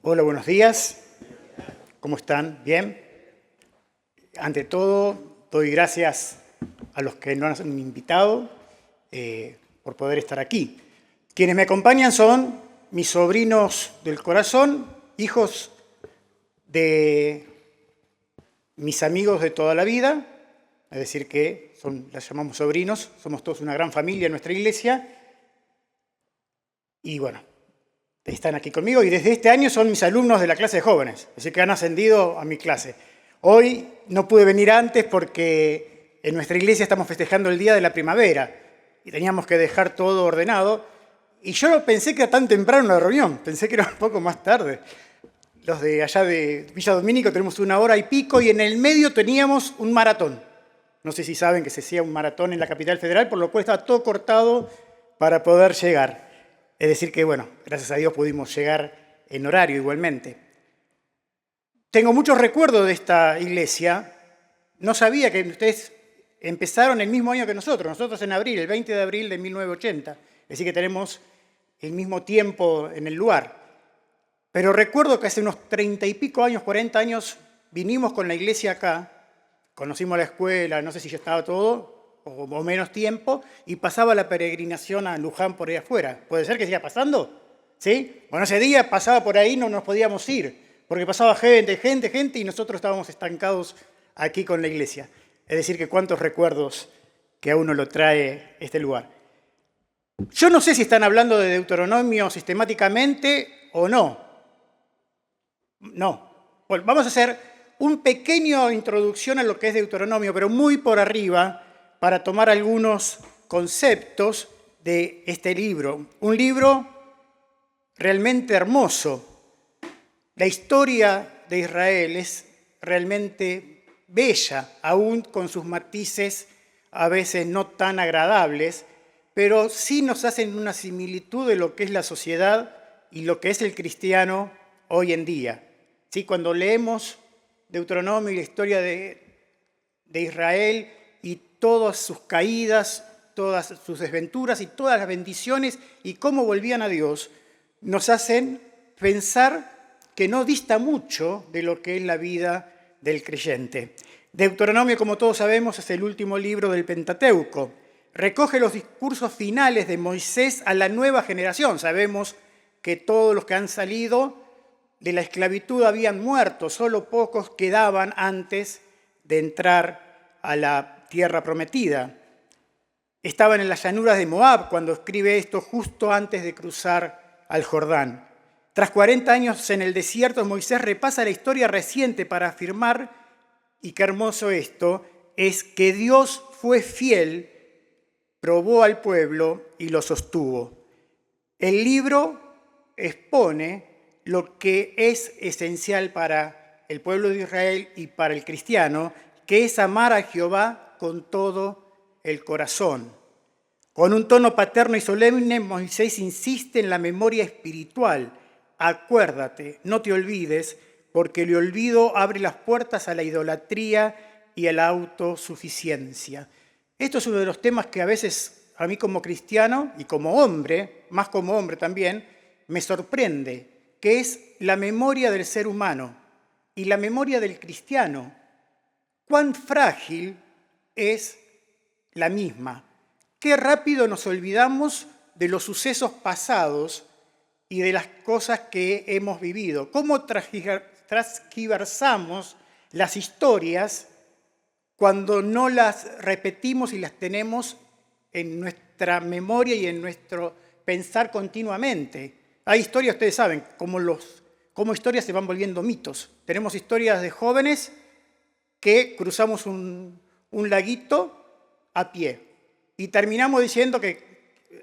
Hola, buenos días. ¿Cómo están? ¿Bien? Ante todo, doy gracias a los que nos han invitado por poder estar aquí. Quienes me acompañan son mis sobrinos del corazón, hijos de mis amigos de toda la vida, es decir que las llamamos sobrinos, somos todos una gran familia en nuestra iglesia. Y bueno, están aquí conmigo y desde este año son mis alumnos de la clase de jóvenes, así que han ascendido a mi clase. Hoy no pude venir antes porque en nuestra iglesia estamos festejando el Día de la Primavera y teníamos que dejar todo ordenado. Y yo pensé que era tan temprano la reunión, pensé que era un poco más tarde. Los de allá de Villa Domínico tenemos 1 hora y pico y en el medio teníamos un maratón. No sé si saben que se hacía un maratón en la capital federal, por lo cual estaba todo cortado para poder llegar. Es decir que, bueno, gracias a Dios pudimos llegar en horario igualmente. Tengo muchos recuerdos de esta iglesia. No sabía que ustedes empezaron el mismo año que nosotros. Nosotros en abril, el 20 de abril de 1980. Es decir que tenemos el mismo tiempo en el lugar. Pero recuerdo que hace unos 30 y pico años, 40 años, vinimos con la iglesia acá. Conocimos la escuela, no sé si ya estaba todo o menos tiempo, y pasaba la peregrinación a Luján por ahí afuera. ¿Puede ser que siga pasando? ¿Sí? Bueno, ese día pasaba por ahí, no nos podíamos ir, porque pasaba gente, y nosotros estábamos estancados aquí con la iglesia. Es decir, que cuántos recuerdos que a uno lo trae este lugar. Yo no sé si están hablando de Deuteronomio sistemáticamente o no. No. Bueno, vamos a hacer una pequeña introducción a lo que es Deuteronomio, pero muy por arriba, para tomar algunos conceptos de este libro. Un libro realmente hermoso. La historia de Israel es realmente bella, aún con sus matices a veces no tan agradables, pero sí nos hacen una similitud de lo que es la sociedad y lo que es el cristiano hoy en día. ¿Sí? Cuando leemos Deuteronomio y la historia de Israel y todas sus caídas, todas sus desventuras y todas las bendiciones y cómo volvían a Dios, nos hacen pensar que no dista mucho de lo que es la vida del creyente. Deuteronomio, como todos sabemos, es el último libro del Pentateuco. Recoge los discursos finales de Moisés a la nueva generación. Sabemos que todos los que han salido de la esclavitud habían muerto, solo pocos quedaban antes de entrar a la tierra prometida. Estaban en las llanuras de Moab cuando escribe esto justo antes de cruzar al Jordán. Tras 40 años en el desierto, Moisés repasa la historia reciente para afirmar, y qué hermoso esto, es que Dios fue fiel, probó al pueblo y lo sostuvo. El libro expone lo que es esencial para el pueblo de Israel y para el cristiano, que es amar a Jehová con todo el corazón. Con un tono paterno y solemne, Moisés insiste en la memoria espiritual. Acuérdate, no te olvides, porque el olvido abre las puertas a la idolatría y a la autosuficiencia. Esto es uno de los temas que a veces a mí como cristiano y como hombre, más como hombre también, me sorprende, que es la memoria del ser humano y la memoria del cristiano. Cuán frágil es la misma. Qué rápido nos olvidamos de los sucesos pasados y de las cosas que hemos vivido. Cómo transgiversamos las historias cuando no las repetimos y las tenemos en nuestra memoria y en nuestro pensar continuamente. Hay historias, ustedes saben, cómo historias se van volviendo mitos. Tenemos historias de jóvenes que cruzamos un laguito a pie y terminamos diciendo que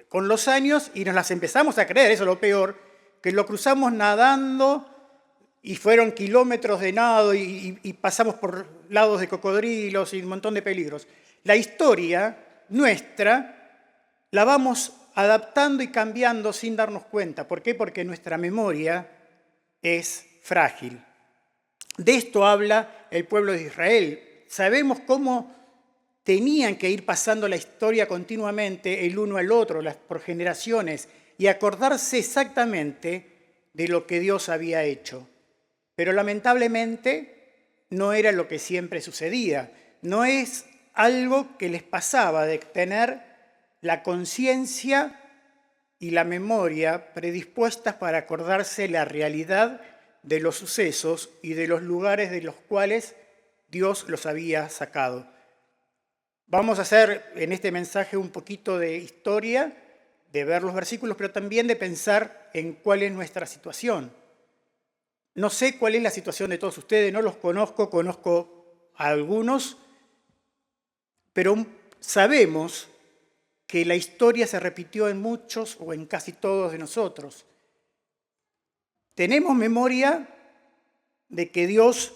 con los años, y nos las empezamos a creer, eso es lo peor, que lo cruzamos nadando y fueron kilómetros de nado y pasamos por lados de cocodrilos y un montón de peligros. La historia nuestra la vamos adaptando y cambiando sin darnos cuenta. ¿Por qué? Porque nuestra memoria es frágil. De esto habla el pueblo de Israel. Sabemos cómo tenían que ir pasando la historia continuamente el uno al otro, por generaciones, y acordarse exactamente de lo que Dios había hecho. Pero lamentablemente no era lo que siempre sucedía. No es algo que les pasaba de tener la conciencia y la memoria predispuestas para acordarse la realidad de los sucesos y de los lugares de los cuales Dios los había sacado. Vamos a hacer en este mensaje un poquito de historia, de ver los versículos, pero también de pensar en cuál es nuestra situación. No sé cuál es la situación de todos ustedes, no los conozco, conozco a algunos, pero sabemos que la historia se repitió en muchos o en casi todos de nosotros. Tenemos memoria de que Dios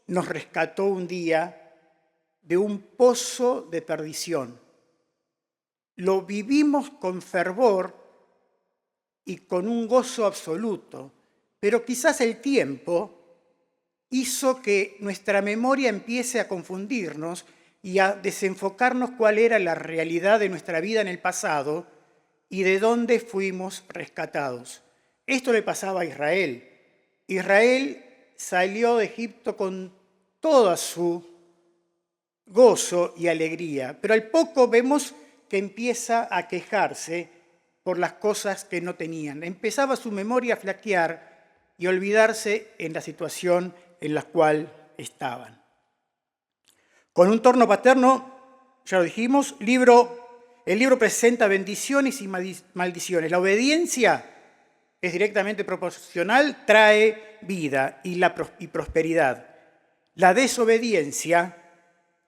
nos rescató un día de un pozo de perdición. Lo vivimos con fervor y con un gozo absoluto, pero quizás el tiempo hizo que nuestra memoria empiece a confundirnos y a desenfocarnos cuál era la realidad de nuestra vida en el pasado y de dónde fuimos rescatados. Esto le pasaba a Israel. Israel salió de Egipto con toda su gozo y alegría, pero al poco vemos que empieza a quejarse por las cosas que no tenían. Empezaba su memoria a flaquear y olvidarse en la situación en la cual estaban. Con un torno paterno, ya lo dijimos, el libro presenta bendiciones y maldiciones. La obediencia es directamente proporcional, trae vida y prosperidad. La desobediencia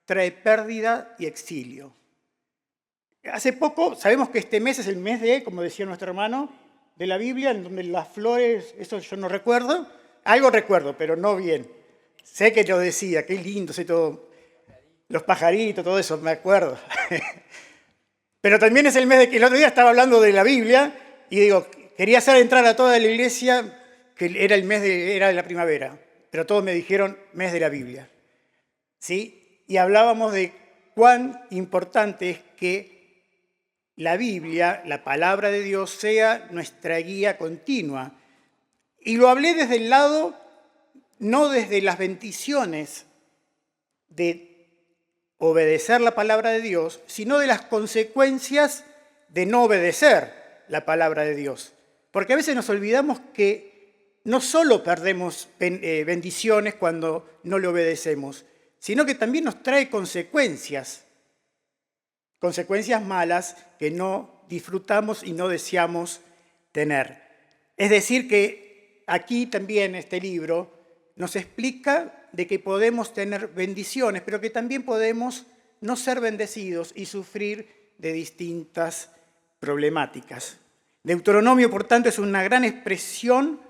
trae pérdida y exilio. Hace poco, sabemos que este mes es el mes de, como decía nuestro hermano, de la Biblia, en donde las flores, eso yo no recuerdo, algo recuerdo, pero no bien. Sé que yo decía, qué lindo, sé todo, los pajaritos, todo eso, me acuerdo. Pero también es el mes de que el otro día estaba hablando de la Biblia y digo, quería hacer entrar a toda la iglesia que era el mes era de la primavera, pero todos me dijeron mes de la Biblia. ¿Sí? Y hablábamos de cuán importante es que la Biblia, la palabra de Dios, sea nuestra guía continua. Y lo hablé desde el lado, no desde las bendiciones de obedecer la palabra de Dios, sino de las consecuencias de no obedecer la palabra de Dios. Porque a veces nos olvidamos que no solo perdemos bendiciones cuando no le obedecemos, sino que también nos trae consecuencias malas que no disfrutamos y no deseamos tener. Es decir, que aquí también este libro nos explica de que podemos tener bendiciones, pero que también podemos no ser bendecidos y sufrir de distintas problemáticas. Deuteronomio, por tanto, es una gran expresión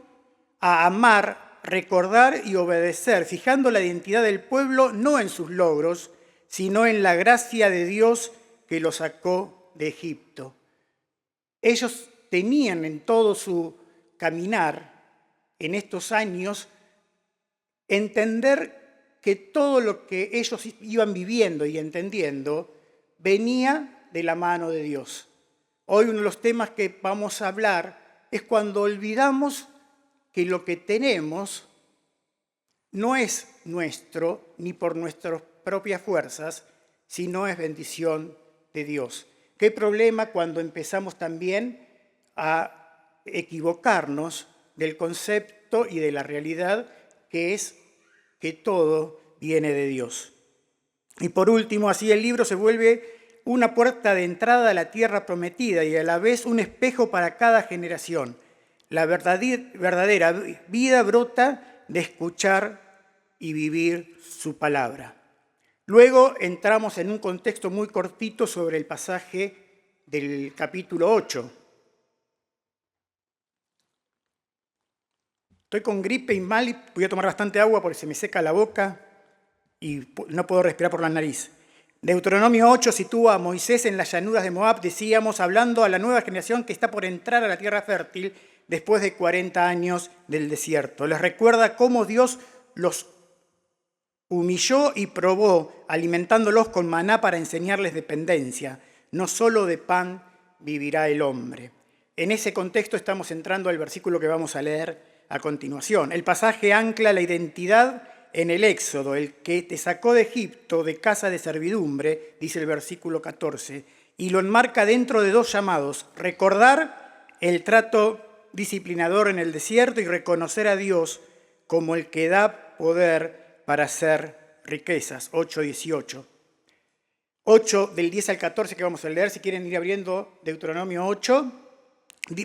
a amar, recordar y obedecer, fijando la identidad del pueblo no en sus logros, sino en la gracia de Dios que lo sacó de Egipto. Ellos tenían en todo su caminar, en estos años, entender que todo lo que ellos iban viviendo y entendiendo venía de la mano de Dios. Hoy uno de los temas que vamos a hablar es cuando olvidamos que lo que tenemos no es nuestro ni por nuestras propias fuerzas, sino es bendición de Dios. ¿Qué problema cuando empezamos también a equivocarnos del concepto y de la realidad que es que todo viene de Dios? Y por último, así el libro se vuelve una puerta de entrada a la tierra prometida y a la vez un espejo para cada generación. La verdadera vida brota de escuchar y vivir su palabra. Luego entramos en un contexto muy cortito sobre el pasaje del capítulo 8. Estoy con gripe y mal y voy a tomar bastante agua porque se me seca la boca y no puedo respirar por la nariz. Deuteronomio 8 sitúa a Moisés en las llanuras de Moab, decíamos, hablando a la nueva generación que está por entrar a la tierra fértil después de 40 años del desierto. Les recuerda cómo Dios los humilló y probó, alimentándolos con maná para enseñarles dependencia. No solo de pan vivirá el hombre. En ese contexto estamos entrando al versículo que vamos a leer a continuación. El pasaje ancla la identidad en el Éxodo, el que te sacó de Egipto, de casa de servidumbre, dice el versículo 14, y lo enmarca dentro de dos llamados: recordar el trato disciplinador en el desierto y reconocer a Dios como el que da poder para hacer riquezas. 8:18. 8 del 10 al 14 que vamos a leer, si quieren ir abriendo Deuteronomio 8.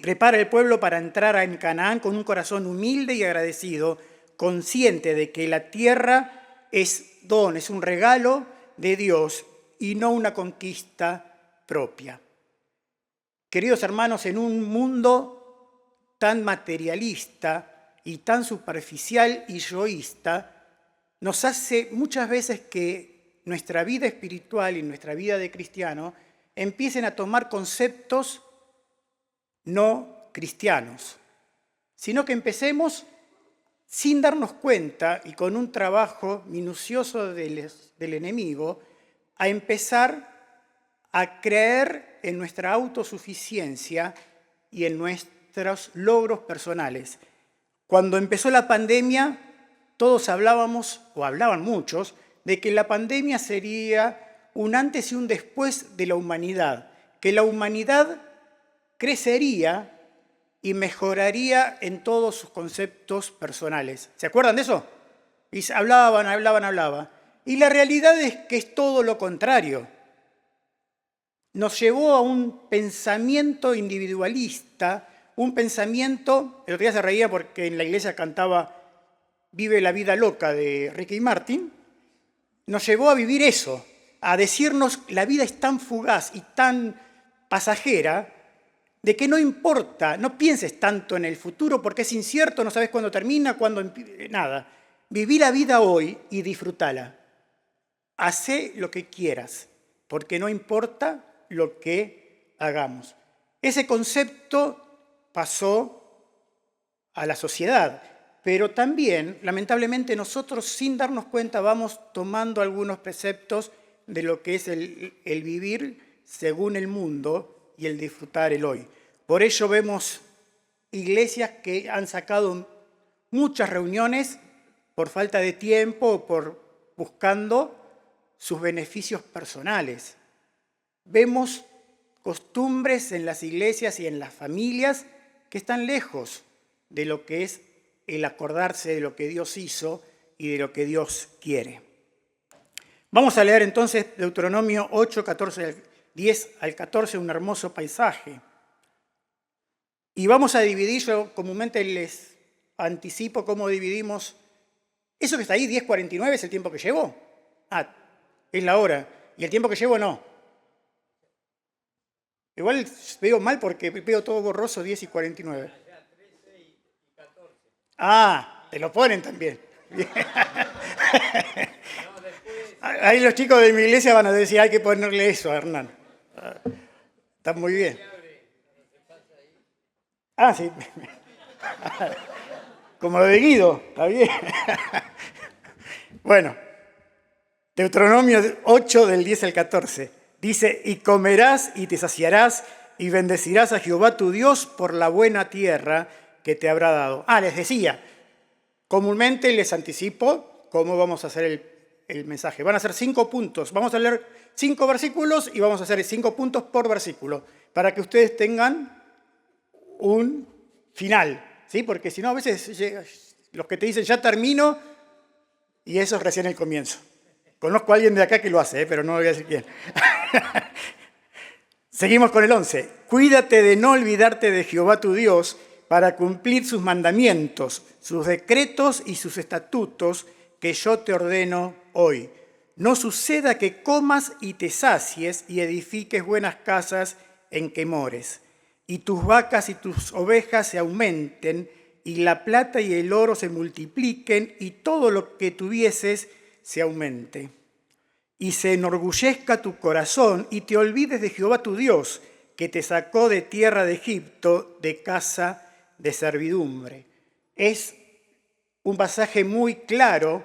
Prepara el pueblo para entrar en Canaán con un corazón humilde y agradecido, consciente de que la tierra es don, es un regalo de Dios y no una conquista propia. Queridos hermanos, en un mundo tan materialista y tan superficial y yoísta, nos hace muchas veces que nuestra vida espiritual y nuestra vida de cristiano empiecen a tomar conceptos no cristianos, sino que empecemos sin darnos cuenta y con un trabajo minucioso del enemigo a empezar a creer en nuestra autosuficiencia y en nuestros logros personales. Cuando empezó la pandemia, todos hablábamos, o hablaban muchos, de que la pandemia sería un antes y un después de la humanidad, que la humanidad crecería y mejoraría en todos sus conceptos personales. ¿Se acuerdan de eso? Y hablaban. Y la realidad es que es todo lo contrario. Nos llevó a un pensamiento individualista, un pensamiento, el otro día se reía porque en la iglesia cantaba Vive la vida loca de Ricky Martin, nos llevó a vivir eso, a decirnos la vida es tan fugaz y tan pasajera, de que no importa, no pienses tanto en el futuro porque es incierto, no sabes cuándo termina, nada. Viví la vida hoy y disfrútala. Hacé lo que quieras, porque no importa lo que hagamos. Ese concepto pasó a la sociedad, pero también, lamentablemente, nosotros sin darnos cuenta vamos tomando algunos preceptos de lo que es el vivir según el mundo y el disfrutar el hoy. Por ello vemos iglesias que han sacado muchas reuniones por falta de tiempo o por buscando sus beneficios personales. Vemos costumbres en las iglesias y en las familias que están lejos de lo que es el acordarse de lo que Dios hizo y de lo que Dios quiere. Vamos a leer entonces Deuteronomio 8, 10 al 14, un hermoso paisaje. Y vamos a dividir, yo comúnmente les anticipo cómo dividimos. Eso que está ahí, 10:49, es el tiempo que llevo. Es la hora. Y el tiempo que llevo no. Igual veo mal porque veo todo borroso, 10:49. Te lo ponen también. Ahí los chicos de mi iglesia van a decir, hay que ponerle eso a Hernán. Está muy bien. Sí. Como lo de Guido, está bien. Bueno, Deuteronomio 8 del 10 al 14. Dice, y comerás y te saciarás y bendecirás a Jehová tu Dios por la buena tierra que te habrá dado. Les decía, comúnmente les anticipo cómo vamos a hacer el mensaje. Van a ser 5 puntos. Vamos a leer 5 versículos y vamos a hacer 5 puntos por versículo, para que ustedes tengan un final, ¿sí? Porque si no, a veces los que te dicen ya termino y eso es recién el comienzo. Conozco a alguien de acá que lo hace, pero no voy a decir quién. Seguimos con el 11. Cuídate de no olvidarte de Jehová tu Dios para cumplir sus mandamientos, sus decretos y sus estatutos que yo te ordeno hoy. No suceda que comas y te sacies y edifiques buenas casas en que mores, y tus vacas y tus ovejas se aumenten, y la plata y el oro se multipliquen, y todo lo que tuvieses se aumente. Y se enorgullezca tu corazón, y te olvides de Jehová tu Dios, que te sacó de tierra de Egipto, de casa de servidumbre. Es un pasaje muy claro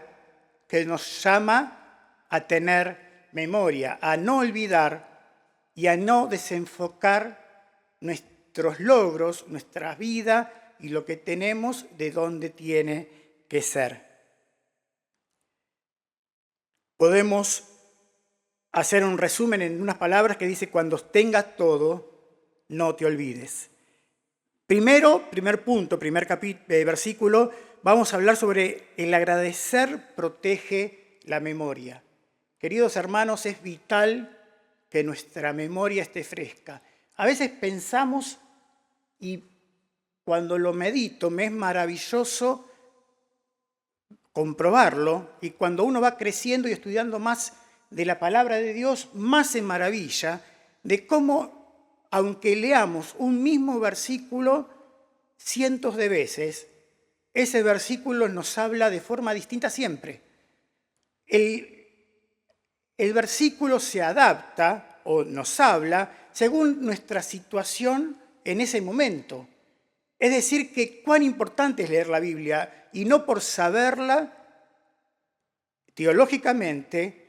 que nos llama a tener memoria, a no olvidar y a no desenfocar nuestros logros, nuestra vida y lo que tenemos, de dónde tiene que ser. Podemos hacer un resumen en unas palabras que dice: cuando tengas todo, no te olvides. Primer punto, versículo, vamos a hablar sobre el agradecer protege la memoria. Queridos hermanos, es vital que nuestra memoria esté fresca. A veces pensamos, y cuando lo medito me es maravilloso comprobarlo, y cuando uno va creciendo y estudiando más de la palabra de Dios, más se maravilla de cómo, aunque leamos un mismo versículo cientos de veces, ese versículo nos habla de forma distinta siempre. El versículo se adapta o nos habla según nuestra situación en ese momento. Es decir, que cuán importante es leer la Biblia, y no por saberla teológicamente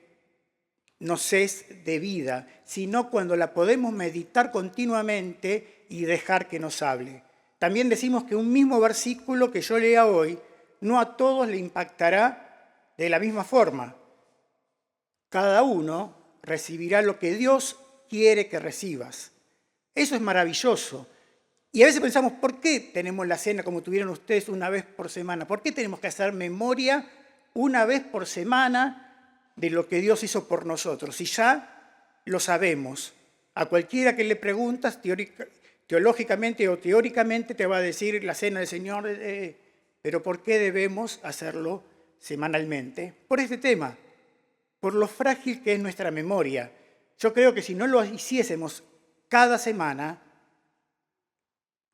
nos es debida, sino cuando la podemos meditar continuamente y dejar que nos hable. También decimos que un mismo versículo que yo lea hoy no a todos le impactará de la misma forma. Cada uno recibirá lo que Dios quiere que recibas. Eso es maravilloso. Y a veces pensamos, ¿por qué tenemos la cena como tuvieron ustedes una vez por semana? ¿Por qué tenemos que hacer memoria una vez por semana de lo que Dios hizo por nosotros? Si ya lo sabemos. A cualquiera que le preguntas teológicamente o teóricamente te va a decir la cena del Señor, pero ¿por qué debemos hacerlo semanalmente? Por este tema, por lo frágil que es nuestra memoria. Yo creo que si no lo hiciésemos cada semana,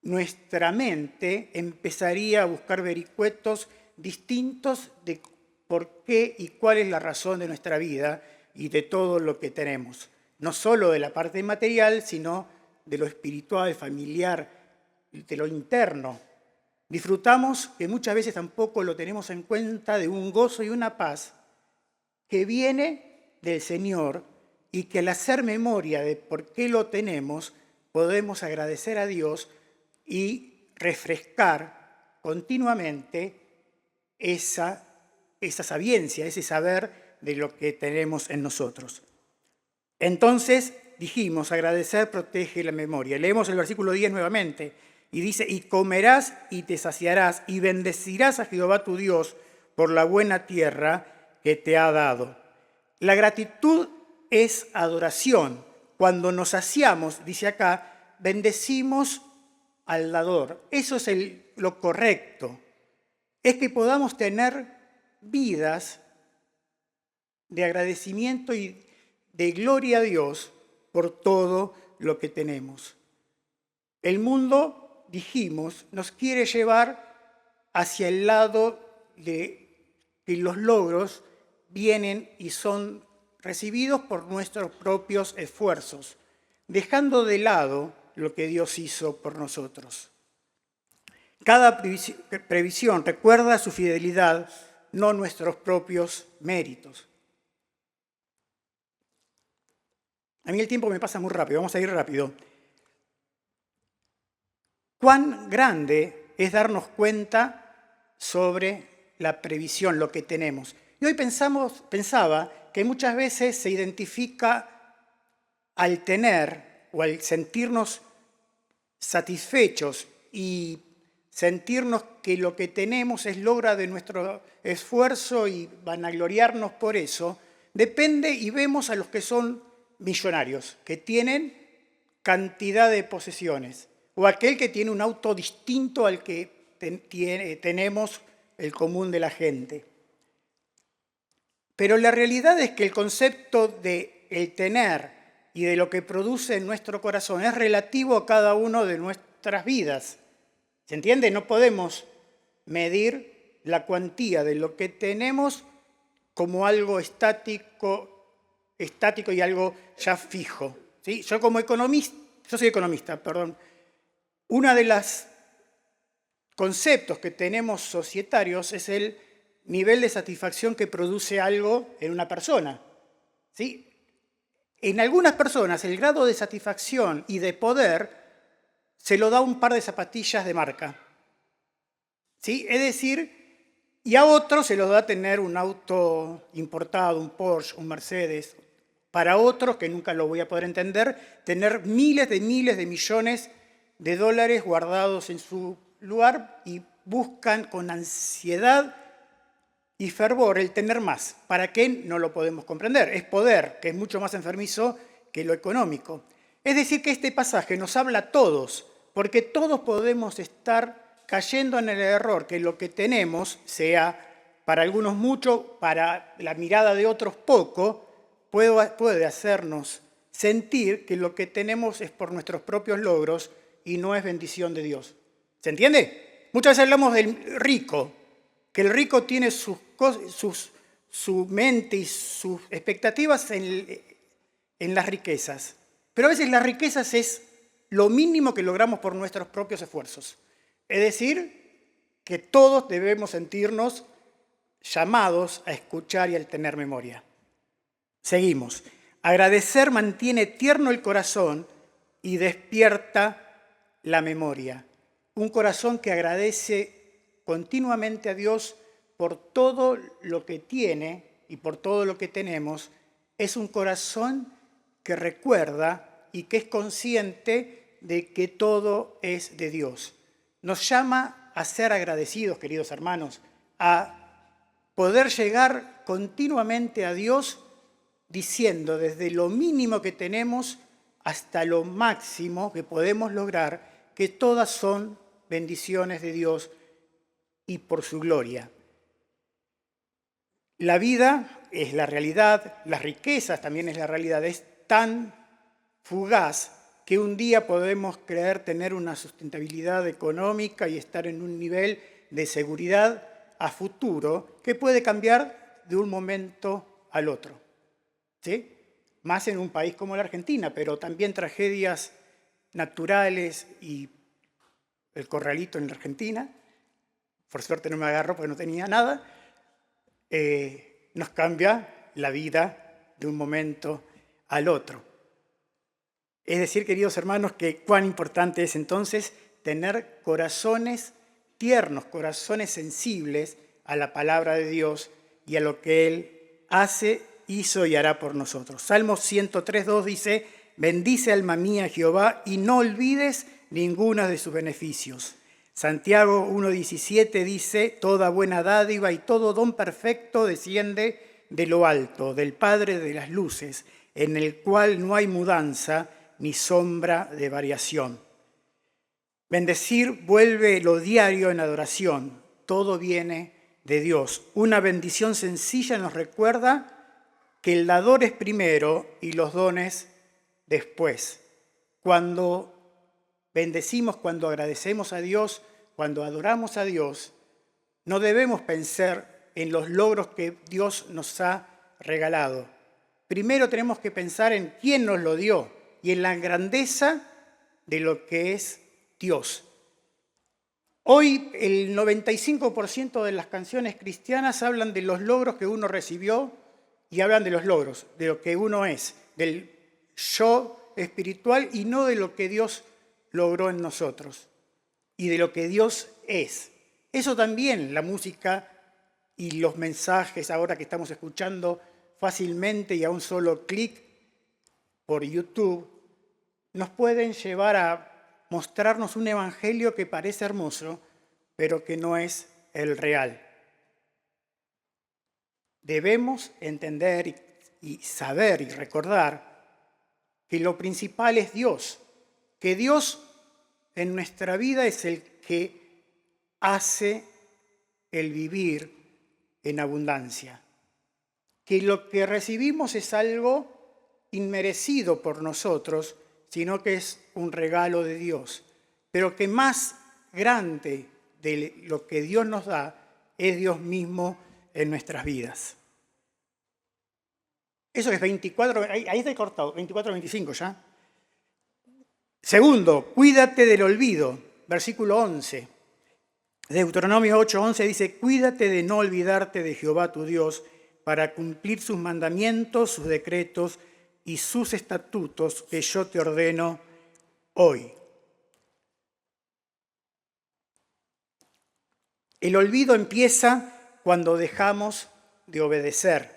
nuestra mente empezaría a buscar vericuetos distintos de por qué y cuál es la razón de nuestra vida y de todo lo que tenemos. No solo de la parte material, sino de lo espiritual, familiar, de lo interno. Disfrutamos, que muchas veces tampoco lo tenemos en cuenta, de un gozo y una paz que viene del Señor, y que al hacer memoria de por qué lo tenemos, podemos agradecer a Dios y refrescar continuamente esa sabiencia, ese saber de lo que tenemos en nosotros. Entonces, dijimos, agradecer protege la memoria. Leemos el versículo 10 nuevamente y dice: y comerás y te saciarás y bendecirás a Jehová tu Dios por la buena tierra que te ha dado. La gratitud es adoración. Cuando nos saciamos, dice acá, bendecimos al dador. Eso es lo correcto. Es que podamos tener vidas de agradecimiento y de gloria a Dios por todo lo que tenemos. El mundo, dijimos, nos quiere llevar hacia el lado de que los logros vienen y son recibidos por nuestros propios esfuerzos, dejando de lado lo que Dios hizo por nosotros. Cada previsión recuerda su fidelidad, no nuestros propios méritos. A mí el tiempo me pasa muy rápido, vamos a ir rápido. Cuán grande es darnos cuenta sobre la previsión, lo que tenemos. Y hoy pensaba que muchas veces se identifica al tener o al sentirnos satisfechos y sentirnos que lo que tenemos es logro de nuestro esfuerzo y vanagloriarnos por eso, depende, y vemos a los que son millonarios, que tienen cantidad de posesiones, o aquel que tiene un auto distinto al que tenemos el común de la gente. Pero la realidad es que el concepto de el tener y de lo que produce en nuestro corazón es relativo a cada uno de nuestras vidas. ¿Se entiende? No podemos medir la cuantía de lo que tenemos como algo estático y algo ya fijo. ¿Sí? Yo soy economista, perdón. Uno de los conceptos que tenemos societarios es el nivel de satisfacción que produce algo en una persona. ¿Sí? En algunas personas el grado de satisfacción y de poder se lo da un par de zapatillas de marca. ¿Sí? Es decir, y a otro se lo da tener un auto importado, un Porsche, un Mercedes. Para otros, que nunca lo voy a poder entender, tener miles de millones de dólares guardados en su lugar y buscan con ansiedad y fervor el tener más. ¿Para qué? No lo podemos comprender. Es poder, que es mucho más enfermizo que lo económico. Es decir, que este pasaje nos habla a todos, porque todos podemos estar cayendo en el error que lo que tenemos, sea para algunos mucho, para la mirada de otros poco, puede hacernos sentir que lo que tenemos es por nuestros propios logros y no es bendición de Dios. ¿Se entiende? Muchas veces hablamos del rico, que el rico tiene su mente y sus expectativas en las riquezas. Pero a veces las riquezas es lo mínimo que logramos por nuestros propios esfuerzos. Es decir, que todos debemos sentirnos llamados a escuchar y al tener memoria. Seguimos. Agradecer mantiene tierno el corazón y despierta la memoria. Un corazón que agradece continuamente a Dios por todo lo que tiene y por todo lo que tenemos, es un corazón que recuerda y que es consciente de que todo es de Dios. Nos llama a ser agradecidos, queridos hermanos, a poder llegar continuamente a Dios diciendo desde lo mínimo que tenemos hasta lo máximo que podemos lograr, que todas son bendiciones de Dios y por su gloria. La vida es la realidad, las riquezas también es la realidad, es tan fugaz que un día podemos creer tener una sustentabilidad económica y estar en un nivel de seguridad a futuro que puede cambiar de un momento al otro. ¿Sí? Más en un país como la Argentina, pero también tragedias naturales y el corralito en la Argentina, por suerte no me agarró porque no tenía nada, nos cambia la vida de un momento al otro. Es decir, queridos hermanos, que cuán importante es entonces tener corazones tiernos, corazones sensibles a la palabra de Dios y a lo que Él hace, hizo y hará por nosotros. Salmo 103:2 dice: bendice alma mía Jehová y no olvides ninguno de sus beneficios. Santiago 1:17 dice: toda buena dádiva y todo don perfecto desciende de lo alto, del Padre de las luces, en el cual no hay mudanza ni sombra de variación. Bendecir vuelve lo diario en adoración. Todo viene de Dios. Una bendición sencilla nos recuerda que el dador es primero y los dones después. Cuando bendecimos, cuando agradecemos a Dios, cuando adoramos a Dios, no debemos pensar en los logros que Dios nos ha regalado. Primero tenemos que pensar en quién nos lo dio y en la grandeza de lo que es Dios. Hoy el 95% de las canciones cristianas hablan de los logros que uno recibió y hablan de los logros, de lo que uno es, del yo espiritual y no de lo que Dios logró en nosotros y de lo que Dios es. Eso también la música y los mensajes ahora que estamos escuchando fácilmente y a un solo clic por YouTube nos pueden llevar a mostrarnos un evangelio que parece hermoso, pero que no es el real. Debemos entender y saber y recordar que lo principal es Dios, que Dios en nuestra vida es el que hace el vivir en abundancia, que lo que recibimos es algo inmerecido por nosotros, sino que es un regalo de Dios, pero que más grande de lo que Dios nos da es Dios mismo en nuestras vidas. Eso es 24, ahí está cortado, 24-25 ya. Segundo, cuídate del olvido, versículo 11. Deuteronomio 8:11 dice: cuídate de no olvidarte de Jehová tu Dios para cumplir sus mandamientos, sus decretos y sus estatutos que yo te ordeno hoy. El olvido empieza cuando dejamos de obedecer.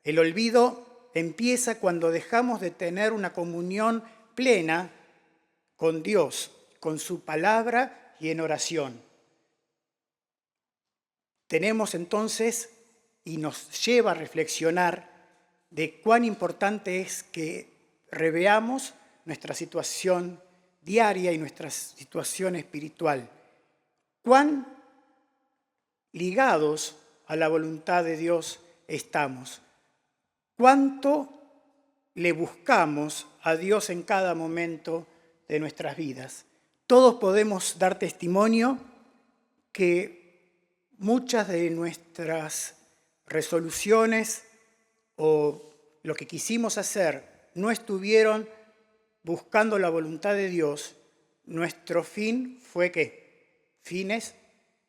El olvido empieza cuando dejamos de tener una comunión plena con Dios, con su palabra y en oración. Tenemos entonces, y nos lleva a reflexionar de cuán importante es que reveamos nuestra situación diaria y nuestra situación espiritual. Cuán ligados a la voluntad de Dios estamos. Cuánto le buscamos a Dios en cada momento de nuestras vidas. Todos podemos dar testimonio que muchas de nuestras resoluciones o lo que quisimos hacer no estuvieron buscando la voluntad de Dios. Nuestro fin fue ¿qué? Fines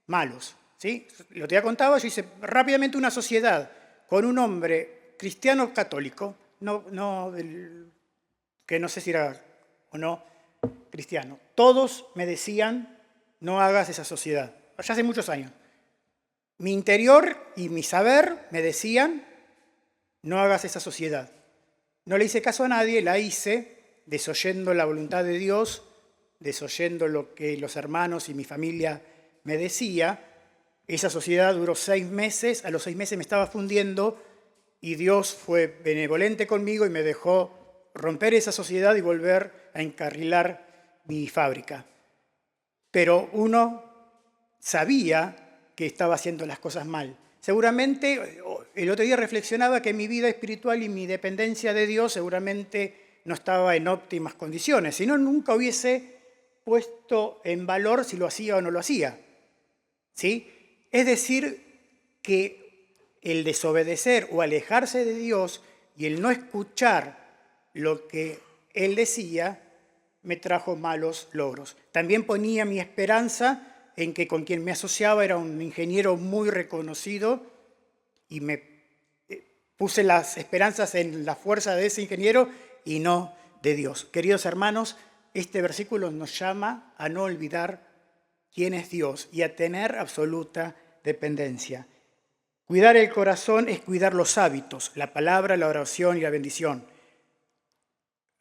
malos. ¿Sí? Lo que ya contaba, yo hice rápidamente una sociedad con un hombre cristiano católico, que no sé si era o no cristiano. Todos me decían, no hagas esa sociedad. Ya hace muchos años. Mi interior y mi saber me decían, no hagas esa sociedad. No le hice caso a nadie, la hice desoyendo la voluntad de Dios, desoyendo lo que los hermanos y mi familia me decía. Esa sociedad duró 6 meses, a los 6 meses me estaba fundiendo y Dios fue benevolente conmigo y me dejó romper esa sociedad y volver a encarrilar mi fábrica. Pero uno sabía que estaba haciendo las cosas mal. Seguramente, el otro día reflexionaba que mi vida espiritual y mi dependencia de Dios seguramente no estaba en óptimas condiciones, si no, nunca hubiese puesto en valor si lo hacía o no lo hacía. ¿Sí? Es decir, que el desobedecer o alejarse de Dios y el no escuchar lo que Él decía me trajo malos logros. También ponía mi esperanza en que con quien me asociaba era un ingeniero muy reconocido y me puse las esperanzas en la fuerza de ese ingeniero y no de Dios. Queridos hermanos, este versículo nos llama a no olvidar quién es Dios y a tener absoluta dependencia. Cuidar el corazón es cuidar los hábitos, la palabra, la oración y la bendición.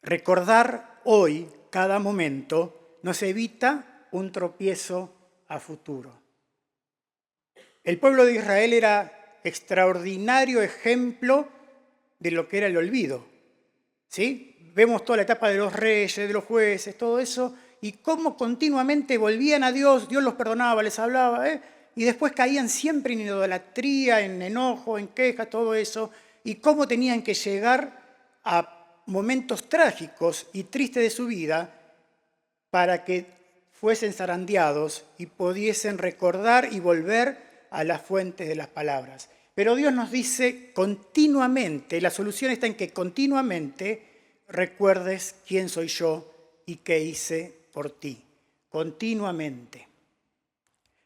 Recordar hoy, cada momento, nos evita un tropiezo a futuro. El pueblo de Israel era extraordinario ejemplo de lo que era el olvido. ¿Sí? Vemos toda la etapa de los reyes, de los jueces, todo eso, y cómo continuamente volvían a Dios, Dios los perdonaba, les hablaba, y después caían siempre en idolatría, en enojo, en queja, todo eso, y cómo tenían que llegar a momentos trágicos y tristes de su vida para que fuesen zarandeados y pudiesen recordar y volver a las fuentes de las palabras. Pero Dios nos dice continuamente, la solución está en que continuamente recuerdes quién soy yo y qué hice por ti. Continuamente.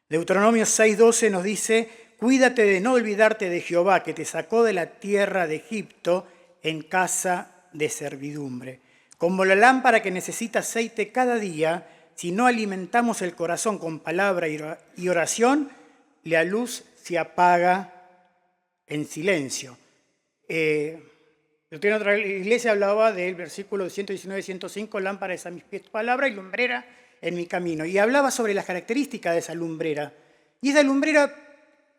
Deuteronomio 6:12 nos dice, cuídate de no olvidarte de Jehová, que te sacó de la tierra de Egipto en casa de servidumbre. Como la lámpara que necesita aceite cada día, si no alimentamos el corazón con palabra y oración, la luz se apaga en silencio. En otra iglesia hablaba del versículo 119-105, lámpara es a mis pies tu palabra y lumbrera en mi camino. Y hablaba sobre las características de esa lumbrera. Y esa lumbrera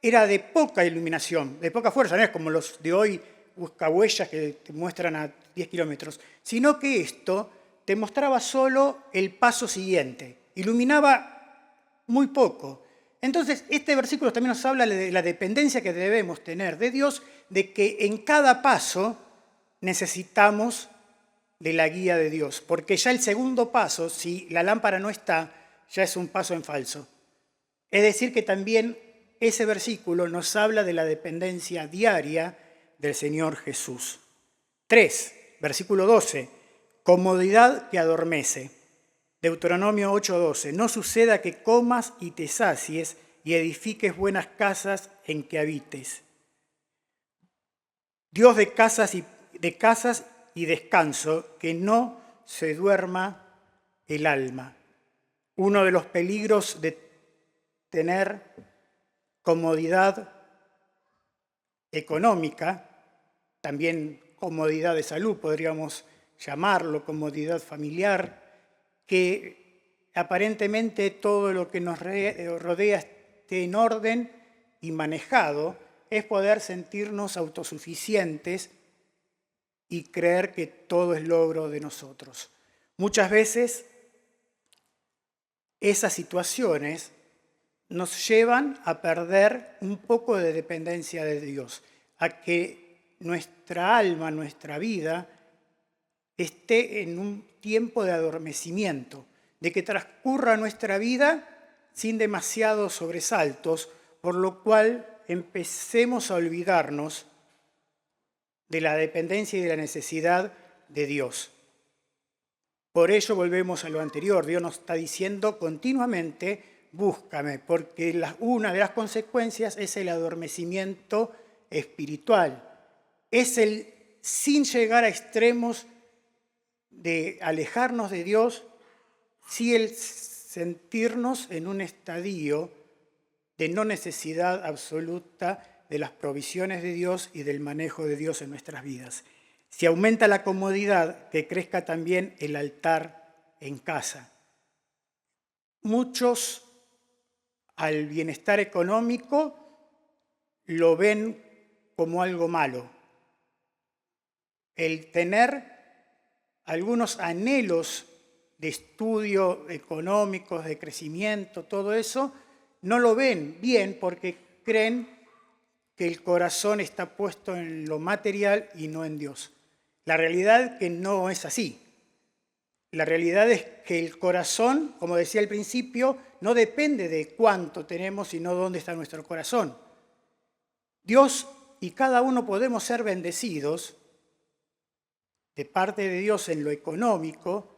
era de poca iluminación, de poca fuerza, no es como los de hoy, buscahuellas que te muestran a 10 kilómetros, sino que esto te mostraba solo el paso siguiente, iluminaba muy poco. Entonces, este versículo también nos habla de la dependencia que debemos tener de Dios, de que en cada paso necesitamos de la guía de Dios, porque ya el segundo paso, si la lámpara no está, ya es un paso en falso. Es decir, que también ese versículo nos habla de la dependencia diaria del Señor Jesús. 3, versículo 12, comodidad que adormece. Deuteronomio 8:12, no suceda que comas y te sacies y edifiques buenas casas en que habites. Dios de casas y descanso, que no se duerma el alma. Uno de los peligros de tener comodidad económica, también comodidad de salud, podríamos llamarlo, comodidad familiar, que aparentemente todo lo que nos rodea esté en orden y manejado, es poder sentirnos autosuficientes y creer que todo es logro de nosotros. Muchas veces esas situaciones nos llevan a perder un poco de dependencia de Dios, a que nuestra alma, nuestra vida, esté en un tiempo de adormecimiento, de que transcurra nuestra vida sin demasiados sobresaltos, por lo cual empecemos a olvidarnos de la dependencia y de la necesidad de Dios. Por ello volvemos a lo anterior. Dios nos está diciendo continuamente, búscame, porque una de las consecuencias es el adormecimiento espiritual. Es el, sin llegar a extremos de alejarnos de Dios, sí el sentirnos en un estadio de no necesidad absoluta de las provisiones de Dios y del manejo de Dios en nuestras vidas. Si aumenta la comodidad, que crezca también el altar en casa. Muchos al bienestar económico lo ven como algo malo. El tener algunos anhelos de estudio económicos, de crecimiento, todo eso, no lo ven bien porque creen que el corazón está puesto en lo material y no en Dios. La realidad es que no es así. La realidad es que el corazón, como decía al principio, no depende de cuánto tenemos, sino dónde está nuestro corazón. Dios y cada uno podemos ser bendecidos de parte de Dios en lo económico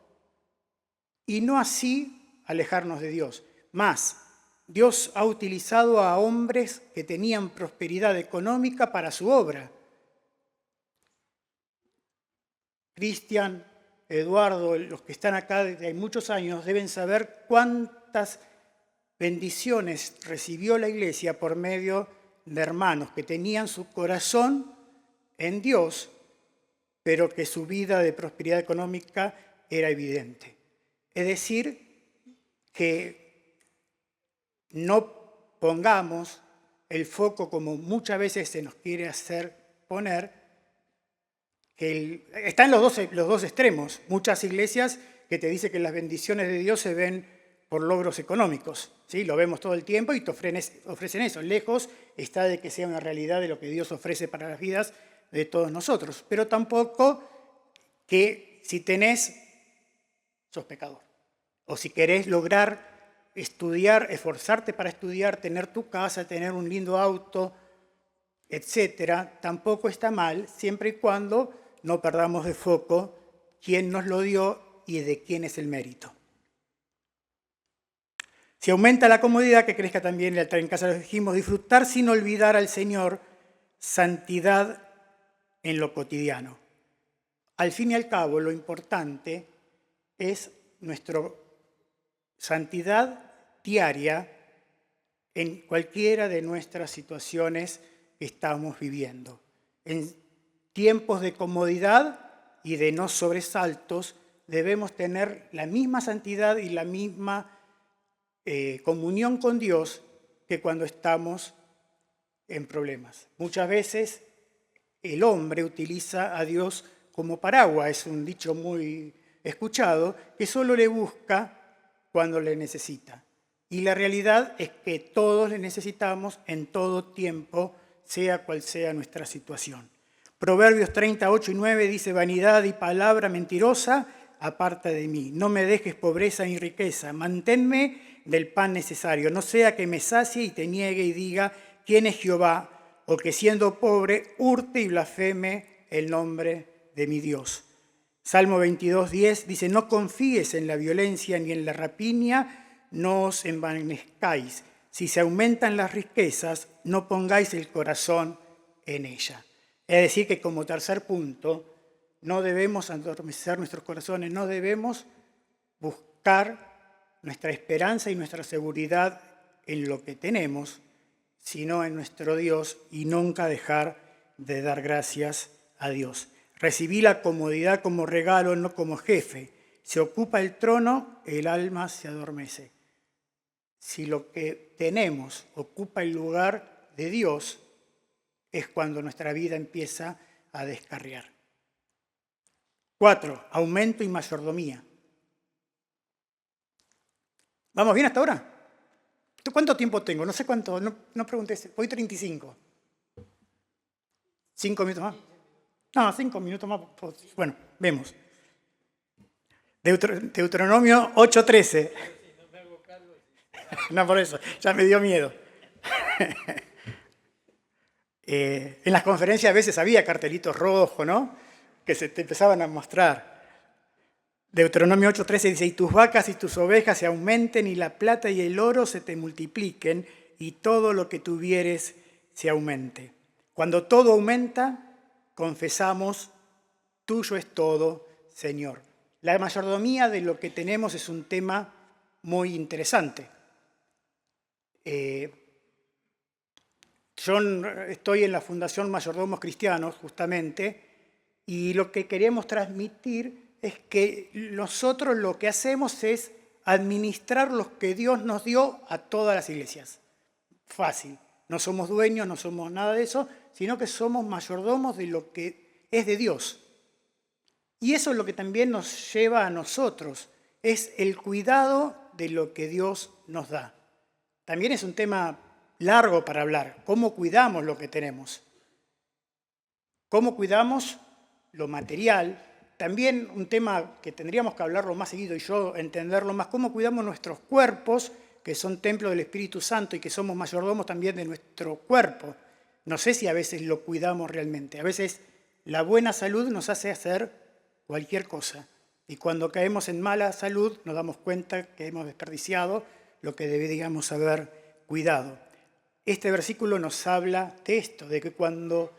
y no así alejarnos de Dios. Más, Dios ha utilizado a hombres que tenían prosperidad económica para su obra. Cristian, Eduardo, los que están acá desde muchos años deben saber cuántas bendiciones recibió la Iglesia por medio de hermanos que tenían su corazón en Dios, pero que su vida de prosperidad económica era evidente. Es decir, que no pongamos el foco como muchas veces se nos quiere hacer poner, que están los dos extremos. Muchas iglesias que te dicen que las bendiciones de Dios se ven por logros económicos, ¿sí? Lo vemos todo el tiempo y te ofrecen eso. Lejos está de que sea una realidad de lo que Dios ofrece para las vidas de todos nosotros. Pero tampoco que si tenés, sos pecador. O si querés lograr estudiar, esforzarte para estudiar, tener tu casa, tener un lindo auto, etcétera, tampoco está mal, siempre y cuando no perdamos de foco quién nos lo dio y de quién es el mérito. Si aumenta la comodidad, que crezca también el altar en casa, lo dijimos, disfrutar sin olvidar al Señor, santidad en lo cotidiano. Al fin y al cabo, lo importante es nuestra santidad diaria en cualquiera de nuestras situaciones que estamos viviendo. En tiempos de comodidad y de no sobresaltos, debemos tener la misma santidad y la misma comunión con Dios que cuando estamos en problemas. Muchas veces el hombre utiliza a Dios como paraguas, es un dicho muy escuchado, que solo le busca cuando le necesita. Y la realidad es que todos le necesitamos en todo tiempo, sea cual sea nuestra situación. Proverbios 38 y 9 dice, vanidad y palabra mentirosa, aparta de mí. No me dejes pobreza ni riqueza, manténme del pan necesario, no sea que me sacie y te niegue y diga, ¿quién es Jehová? O que siendo pobre, hurte y blasfeme el nombre de mi Dios. Salmo 22:10 dice, no confíes en la violencia ni en la rapiña, no os envanezcáis. Si se aumentan las riquezas, no pongáis el corazón en ella. Es decir, que como tercer punto, no debemos adormecer nuestros corazones, no debemos buscar nuestra esperanza y nuestra seguridad en lo que tenemos, sino en nuestro Dios y nunca dejar de dar gracias a Dios. Recibí la comodidad como regalo, no como jefe. Se ocupa el trono, el alma se adormece. Si lo que tenemos ocupa el lugar de Dios, es cuando nuestra vida empieza a descarriar. 4. Aumento y mayordomía. ¿Vamos bien hasta ahora? ¿Cuánto tiempo tengo? No sé cuánto, no pregunté. Voy 35. ¿5 minutos más? No, 5 minutos más. Bueno, vemos. Deuteronomio 8:13. No, por eso, ya me dio miedo. En las conferencias a veces había cartelitos rojos, ¿no? Que se te empezaban a mostrar. Deuteronomio 8:13 dice, y tus vacas y tus ovejas se aumenten, y la plata y el oro se te multipliquen, y todo lo que tuvieres se aumente. Cuando todo aumenta, confesamos, tuyo es todo, Señor. La mayordomía de lo que tenemos es un tema muy interesante. Yo estoy en la Fundación Mayordomos Cristianos, justamente, y lo que queremos transmitir es que nosotros lo que hacemos es administrar lo que Dios nos dio a todas las iglesias. Fácil. No somos dueños, no somos nada de eso, sino que somos mayordomos de lo que es de Dios. Y eso es lo que también nos lleva a nosotros, es el cuidado de lo que Dios nos da. También es un tema largo para hablar, cómo cuidamos lo que tenemos. Cómo cuidamos lo material. También un tema que tendríamos que hablarlo más seguido y yo entenderlo más, cómo cuidamos nuestros cuerpos, que son templo del Espíritu Santo y que somos mayordomos también de nuestro cuerpo. No sé si a veces lo cuidamos realmente. A veces la buena salud nos hace hacer cualquier cosa. Y cuando caemos en mala salud nos damos cuenta que hemos desperdiciado lo que deberíamos haber cuidado. Este versículo nos habla de esto, de que cuando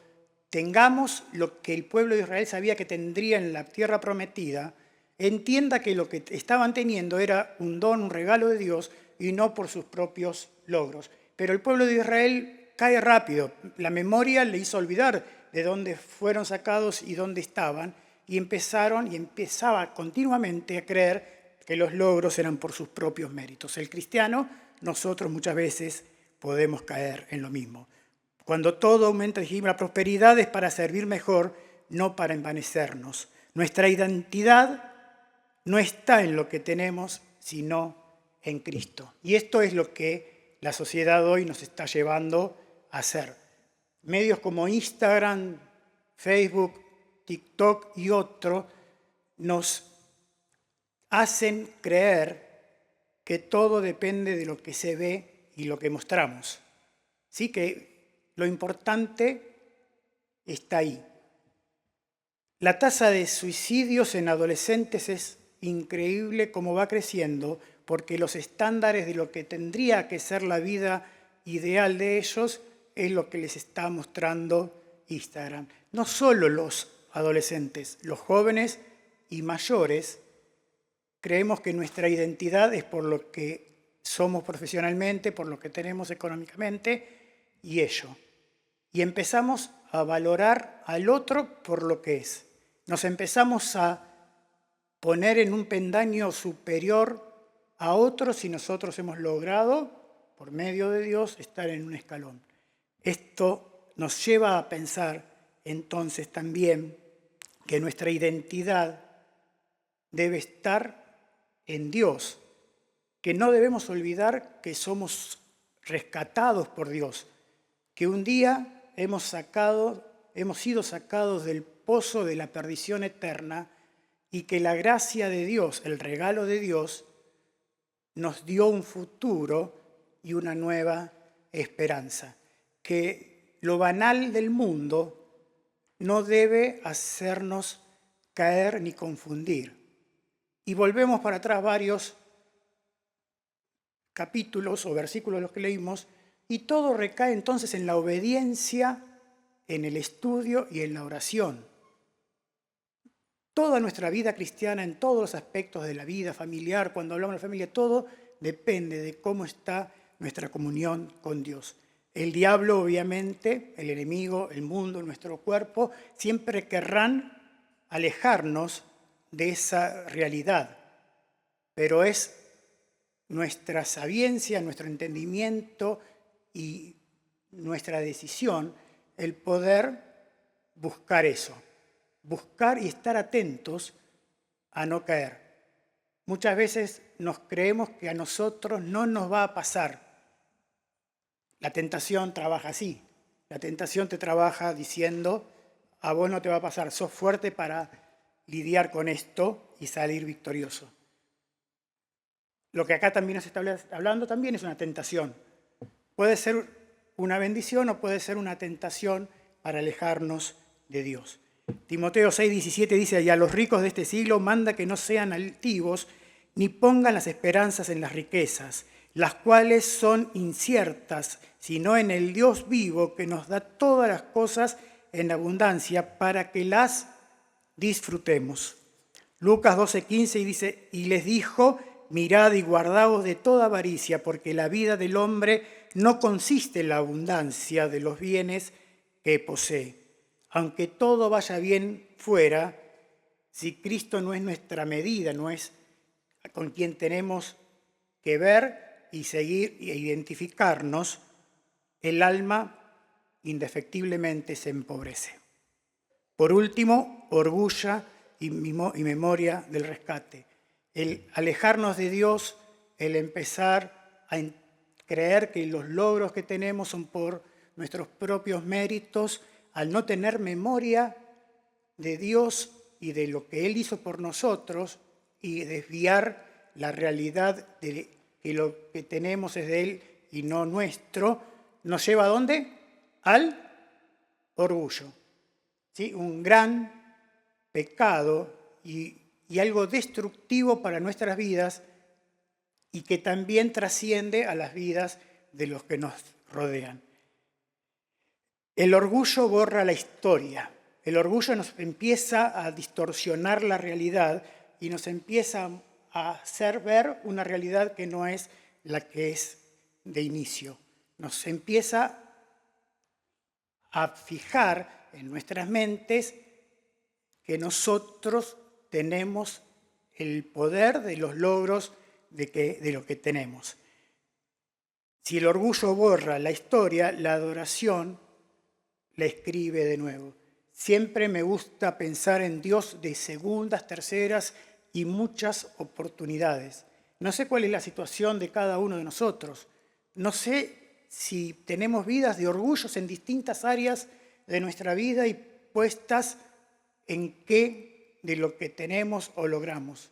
tengamos lo que el pueblo de Israel sabía que tendría en la tierra prometida, entienda que lo que estaban teniendo era un don, un regalo de Dios y no por sus propios logros. Pero el pueblo de Israel cae rápido. La memoria le hizo olvidar de dónde fueron sacados y dónde estaban y empezaba continuamente a creer que los logros eran por sus propios méritos. El cristiano, nosotros muchas veces podemos caer en lo mismo. Cuando todo aumenta, dijimos, la prosperidad es para servir mejor, no para envanecernos. Nuestra identidad no está en lo que tenemos, sino en Cristo. Y esto es lo que la sociedad hoy nos está llevando a hacer. Medios como Instagram, Facebook, TikTok y otros nos hacen creer que todo depende de lo que se ve y lo que mostramos. Sí que lo importante está ahí. La tasa de suicidios en adolescentes es increíble cómo va creciendo, porque los estándares de lo que tendría que ser la vida ideal de ellos es lo que les está mostrando Instagram. No solo los adolescentes, los jóvenes y mayores creemos que nuestra identidad es por lo que somos profesionalmente, por lo que tenemos económicamente y ello. Y empezamos a valorar al otro por lo que es. Nos empezamos a poner en un peldaño superior a otros si nosotros hemos logrado, por medio de Dios, estar en un escalón. Esto nos lleva a pensar entonces también que nuestra identidad debe estar en Dios, que no debemos olvidar que somos rescatados por Dios, que un día hemos sido sacados del pozo de la perdición eterna y que la gracia de Dios, el regalo de Dios, nos dio un futuro y una nueva esperanza. Que lo banal del mundo no debe hacernos caer ni confundir. Y volvemos para atrás varios capítulos o versículos de los que leímos, y todo recae entonces en la obediencia, en el estudio y en la oración. Toda nuestra vida cristiana, en todos los aspectos de la vida familiar, cuando hablamos de la familia, todo depende de cómo está nuestra comunión con Dios. El diablo, obviamente, el enemigo, el mundo, nuestro cuerpo, siempre querrán alejarnos de esa realidad. Pero es nuestra sabiencia, nuestro entendimiento y nuestra decisión el poder buscar eso, buscar y estar atentos a no caer. Muchas veces nos creemos que a nosotros no nos va a pasar. La tentación trabaja así. La tentación te trabaja diciendo, a vos no te va a pasar, sos fuerte para lidiar con esto y salir victorioso. Lo que acá también nos está hablando también es una tentación. Puede ser una bendición o puede ser una tentación para alejarnos de Dios. Timoteo 6:17 dice, y a los ricos de este siglo manda que no sean altivos ni pongan las esperanzas en las riquezas, las cuales son inciertas, sino en el Dios vivo que nos da todas las cosas en abundancia para que las disfrutemos. Lucas 12:15 dice, y les dijo, mirad y guardaos de toda avaricia, porque la vida del hombre no consiste en la abundancia de los bienes que posee. Aunque todo vaya bien fuera, si Cristo no es nuestra medida, no es con quien tenemos que ver y seguir e identificarnos, el alma indefectiblemente se empobrece. Por último, orgullo y memoria del rescate. El alejarnos de Dios, el empezar a creer que los logros que tenemos son por nuestros propios méritos, al no tener memoria de Dios y de lo que Él hizo por nosotros y desviar la realidad de que lo que tenemos es de Él y no nuestro, nos lleva ¿a dónde? Al orgullo. ¿Sí? Un gran pecado y algo destructivo para nuestras vidas y que también trasciende a las vidas de los que nos rodean. El orgullo borra la historia. El orgullo nos empieza a distorsionar la realidad y nos empieza a hacer ver una realidad que no es la que es de inicio. Nos empieza a fijar en nuestras mentes que nosotros tenemos el poder de los logros de lo que tenemos. Si el orgullo borra la historia, la adoración la escribe de nuevo. Siempre me gusta pensar en Dios de segundas, terceras y muchas oportunidades. No sé cuál es la situación de cada uno de nosotros. No sé si tenemos vidas de orgullos en distintas áreas de nuestra vida y puestas en qué de lo que tenemos o logramos.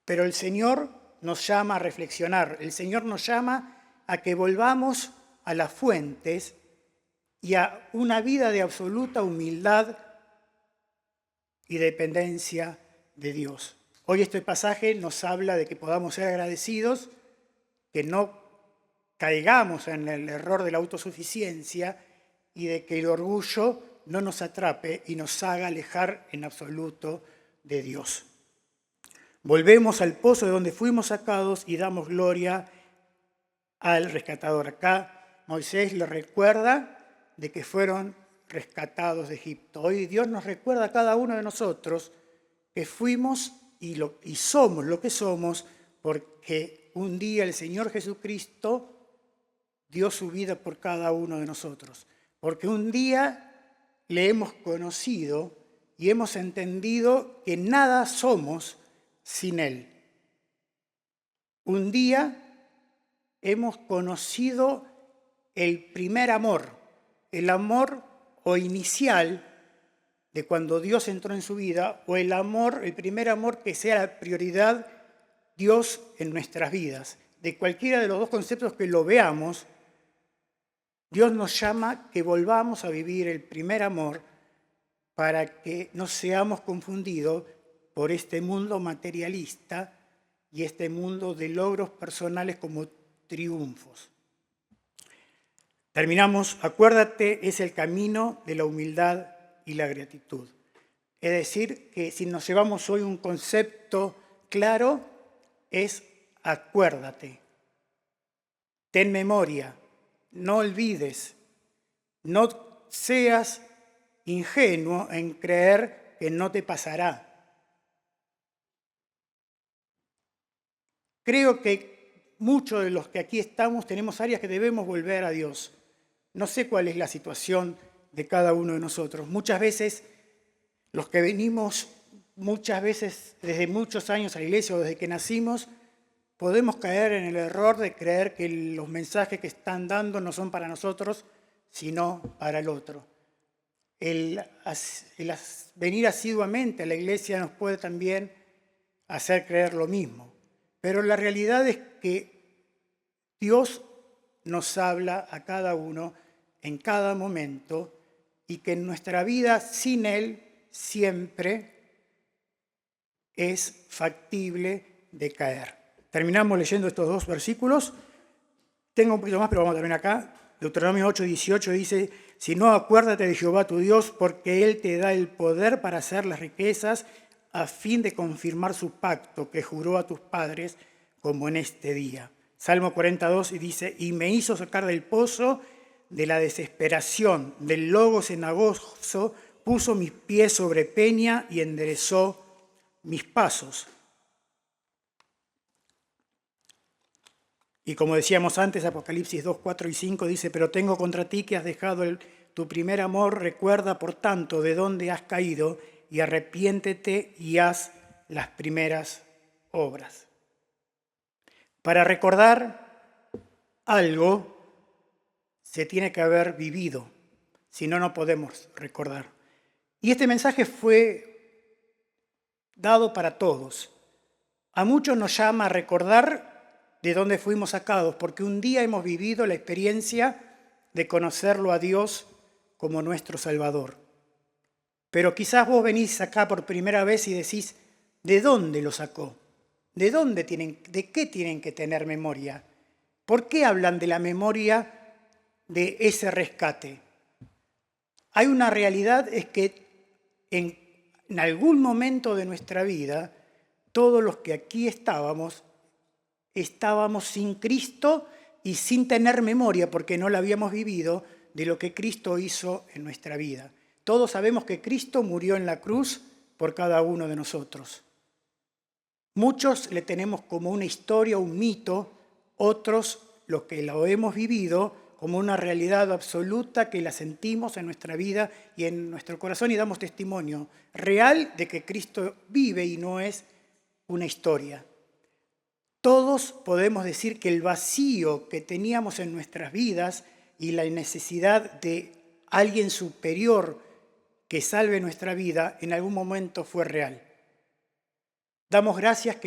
Pero el Señor nos llama a reflexionar. El Señor nos llama a que volvamos a las fuentes y a una vida de absoluta humildad y dependencia de Dios. Hoy este pasaje nos habla de que podamos ser agradecidos, que no caigamos en el error de la autosuficiencia y de que el orgullo no nos atrape y nos haga alejar en absoluto de Dios. Volvemos al pozo de donde fuimos sacados y damos gloria al rescatador. Acá Moisés le recuerda de que fueron rescatados de Egipto. Hoy Dios nos recuerda a cada uno de nosotros que fuimos y somos lo que somos porque un día el Señor Jesucristo dio su vida por cada uno de nosotros. Porque un día le hemos conocido y hemos entendido que nada somos sin Él. Un día hemos conocido el primer amor, el amor o inicial de cuando Dios entró en su vida, o el primer amor que sea la prioridad Dios en nuestras vidas. De cualquiera de los dos conceptos que lo veamos, Dios nos llama que volvamos a vivir el primer amor para que no seamos confundidos por este mundo materialista y este mundo de logros personales como triunfos. Terminamos, acuérdate, es el camino de la humildad y la gratitud. Es decir, que si nos llevamos hoy un concepto claro, es acuérdate, ten memoria, no olvides, no seas ingenuo en creer que no te pasará. Creo que muchos de los que aquí estamos tenemos áreas que debemos volver a Dios. No sé cuál es la situación de cada uno de nosotros. Muchas veces, los que venimos desde muchos años a la iglesia o desde que nacimos, podemos caer en el error de creer que los mensajes que están dando no son para nosotros, sino para el otro. El venir asiduamente a la iglesia nos puede también hacer creer lo mismo. Pero la realidad es que Dios nos habla a cada uno en cada momento y que en nuestra vida sin Él siempre es factible de caer. Terminamos leyendo estos dos versículos. Tengo un poquito más, pero vamos a terminar acá. Deuteronomio 8:18 dice: si no, acuérdate de Jehová tu Dios, porque Él te da el poder para hacer las riquezas, a fin de confirmar su pacto que juró a tus padres, como en este día. Salmo 42 y dice: y me hizo sacar del pozo de la desesperación, del lodo cenagoso, puso mis pies sobre peña y enderezó mis pasos. Y como decíamos antes, Apocalipsis 2, 4 y 5 dice: pero tengo contra ti que has dejado tu primer amor, recuerda por tanto de dónde has caído y arrepiéntete y haz las primeras obras. Para recordar algo se tiene que haber vivido, si no, no podemos recordar. Y este mensaje fue dado para todos. A muchos nos llama a recordar de dónde fuimos sacados, porque un día hemos vivido la experiencia de conocerlo a Dios como nuestro Salvador. Pero quizás vos venís acá por primera vez y decís: ¿de dónde lo sacó? ¿De qué tienen que tener memoria? ¿Por qué hablan de la memoria de ese rescate? Hay una realidad, es que en algún momento de nuestra vida, todos los que aquí estábamos sin Cristo y sin tener memoria, porque no la habíamos vivido, de lo que Cristo hizo en nuestra vida. Todos sabemos que Cristo murió en la cruz por cada uno de nosotros. Muchos le tenemos como una historia, un mito, otros, los que lo hemos vivido, como una realidad absoluta que la sentimos en nuestra vida y en nuestro corazón y damos testimonio real de que Cristo vive y no es una historia. Todos podemos decir que el vacío que teníamos en nuestras vidas y la necesidad de alguien superior que salve nuestra vida en algún momento fue real. Damos gracias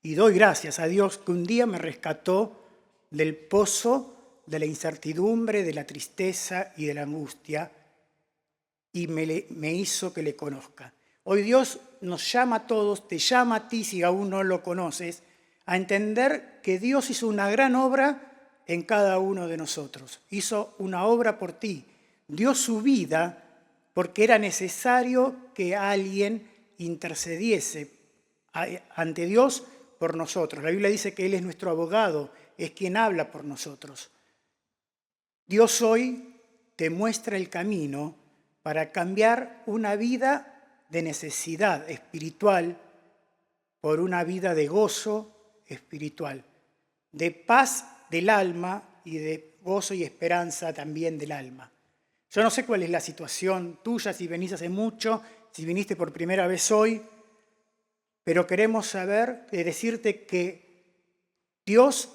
y doy gracias a Dios que un día me rescató del pozo de la incertidumbre, de la tristeza y de la angustia y me hizo que le conozca. Hoy Dios nos llama a todos, te llama a ti si aún no lo conoces, a entender que Dios hizo una gran obra en cada uno de nosotros. Hizo una obra por ti, dio su vida porque era necesario que alguien intercediese ante Dios por nosotros. La Biblia dice que Él es nuestro abogado, es quien habla por nosotros. Dios hoy te muestra el camino para cambiar una vida de necesidad espiritual por una vida de gozo espiritual, de paz del alma y de gozo y esperanza también del alma. Yo no sé cuál es la situación tuya, si venís hace mucho, si viniste por primera vez hoy, pero queremos decirte que Dios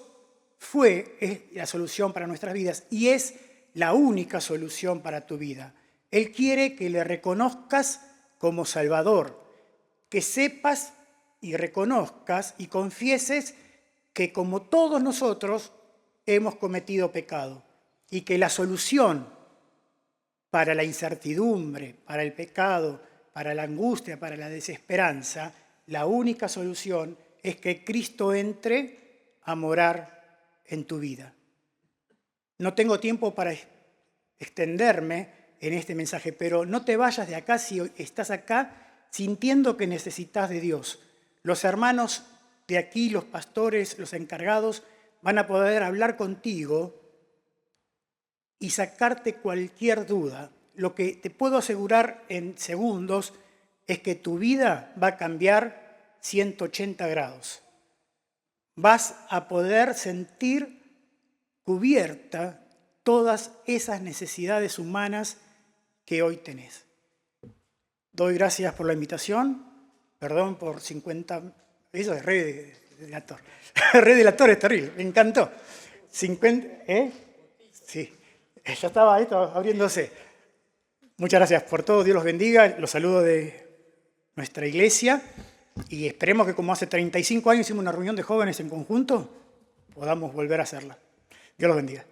es la solución para nuestras vidas y es la única solución para tu vida. Él quiere que le reconozcas como Salvador, que sepas y reconozcas y confieses que como todos nosotros hemos cometido pecado y que la solución para la incertidumbre, para el pecado, para la angustia, para la desesperanza, la única solución es que Cristo entre a morar en tu vida. No tengo tiempo para extenderme en este mensaje, pero no te vayas de acá si estás acá sintiendo que necesitas de Dios. Los hermanos de aquí, los pastores, los encargados, van a poder hablar contigo y sacarte cualquier duda. Lo que te puedo asegurar en segundos es que tu vida va a cambiar 180 grados. Vas a poder sentir cubierta todas esas necesidades humanas que hoy tenés. Doy gracias por la invitación. Perdón por 50... Eso es re delator. Re delator es terrible, me encantó. 50... Sí, ya estaba esto abriéndose. Muchas gracias por todo, Dios los bendiga. Los saludo de nuestra iglesia y esperemos que como hace 35 años hicimos una reunión de jóvenes en conjunto, podamos volver a hacerla. Dios los bendiga.